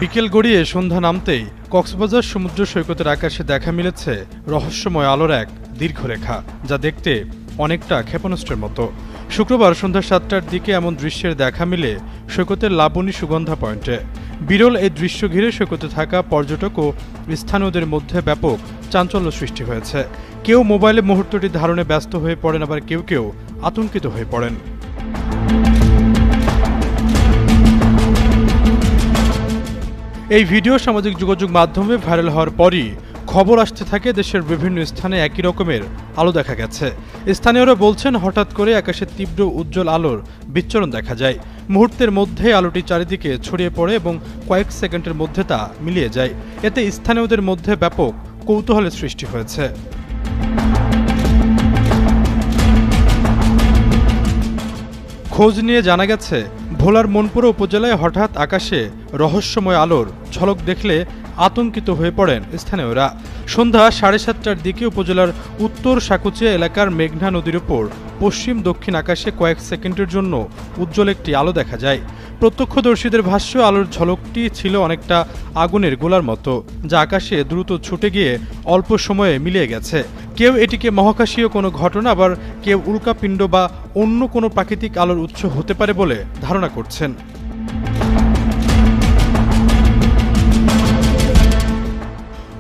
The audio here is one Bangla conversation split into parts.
বিকেল গড়িয়ে সন্ধ্যা নামতেই কক্সবাজার সমুদ্র সৈকতের আকাশে দেখা মিলেছে রহস্যময় আলোর এক দীর্ঘরেখা, যা দেখতে অনেকটা ক্ষেপণাস্ত্রের মতো। শুক্রবার সন্ধ্যা ৭টার দিকে এমন দৃশ্যের দেখা মিলে সৈকতের লাবণী সুগন্ধা পয়েন্টে। বিরল এই দৃশ্য ঘিরে সৈকতে থাকা পর্যটক ও স্থানীয়দের মধ্যে ব্যাপক চাঞ্চল্য সৃষ্টি হয়েছে। কেউ মোবাইলে মুহূর্তটি ধারণে ব্যস্ত হয়ে পড়েন, আবার কেউ কেউ আতঙ্কিত হয়ে পড়েন। এই ভিডিও সামাজিক যোগাযোগ মাধ্যমে ভাইরাল হওয়ার পরই খবর আসতে থাকে দেশের বিভিন্ন স্থানে একই রকমের আলো দেখা গেছে। স্থানীয়রা বলছেন, হঠাৎ করে আকাশে তীব্র উজ্জ্বল আলোর বিচ্ছুরণ দেখা যায়। মুহূর্তের মধ্যে আলোটি চারিদিকে ছড়িয়ে পড়ে এবং কয়েক সেকেন্ডের মধ্যে তা মিলিয়ে যায়। এতে স্থানীয়দের মধ্যে ব্যাপক কৌতূহলের সৃষ্টি হয়েছে। খোঁজ নিয়ে জানা গেছে, ভোলার মনপুরা উপজেলায় হঠাৎ আকাশে রহস্যময় আলোর ঝলক দেখলে আতঙ্কিত হয়ে পড়েন স্থানীয়রা। সন্ধ্যা ৭:৩০টার দিকে উপজেলার উত্তর সাকুচিয়া এলাকার মেঘনা নদীর উপর পশ্চিম দক্ষিণ আকাশে কয়েক সেকেন্ডের জন্য উজ্জ্বল একটি আলো দেখা যায়। প্রত্যক্ষদর্শীদের ভাষ্য, আলোর ঝলকটি ছিল অনেকটা আগুনের গোলার মতো, যা আকাশে দ্রুত ছুটে গিয়ে অল্প সময়ে মিলিয়ে গেছে। কেউ এটিকে মহাকাশীয় কোনো ঘটনা, আবার কেউ উল্কাপিণ্ড বা অন্য কোনো প্রাকৃতিক আলোর উৎস হতে পারে বলে ধারণা করছেন।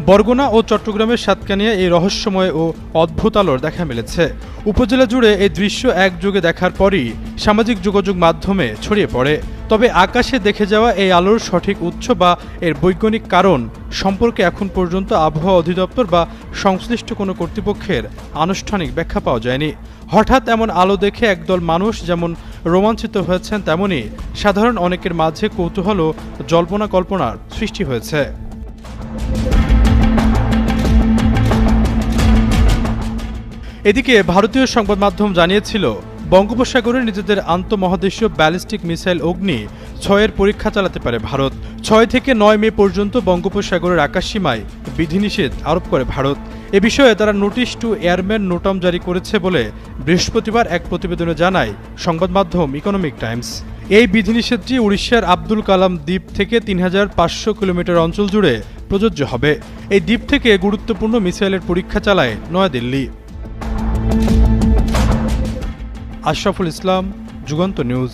বরগুনা ও চট্টগ্রামের সাতকানিয়া এই রহস্যময় ও অদ্ভুত আলোর দেখা মিলেছে। উপজেলা জুড়ে এই দৃশ্য একযোগে দেখার পরই সামাজিক যোগাযোগ মাধ্যমে ছড়িয়ে পড়ে। তবে আকাশে দেখে যাওয়া এই আলোর সঠিক উৎস বা এর বৈজ্ঞানিক কারণ সম্পর্কে এখন পর্যন্ত আবহাওয়া অধিদপ্তর বা সংশ্লিষ্ট কোনো কর্তৃপক্ষের আনুষ্ঠানিক ব্যাখ্যা পাওয়া যায়নি। হঠাৎ এমন আলো দেখে একদল মানুষ যেমন রোমাঞ্চিত হয়েছেন, তেমনি সাধারণ অনেকের মাঝে কৌতূহল ও জল্পনা কল্পনার সৃষ্টি হয়েছে। এদিকে ভারতীয় সংবাদ মাধ্যম জানিয়েছিল, বঙ্গোপসাগরে নিজেদের আন্তঃমহাদেশীয় ব্যালিস্টিক মিসাইল অগ্নি ৬-এর পরীক্ষা চালাতে পারে ভারত। ৬ থেকে ৯ মে পর্যন্ত বঙ্গোপসাগরের আকাশসীমায় বিধিনিষেধ আরোপ করে ভারত। এ বিষয়ে তারা নোটিশ টু এয়ারম্যান নোটাম জারি করেছে বলে বৃহস্পতিবার এক প্রতিবেদনে জানায় সংবাদ মাধ্যম ইকোনমিক টাইমস। এই বিধিনিষেধটি উড়িষ্যার আব্দুল কালাম দ্বীপ থেকে ৩৫০০ কিলোমিটার অঞ্চল জুড়ে প্রযোজ্য হবে। এই দ্বীপ থেকে গুরুত্বপূর্ণ মিসাইলের পরীক্ষা চালায় নয়াদিল্লি। আশরাফুল ইসলাম, যুগান্ত নিউজ।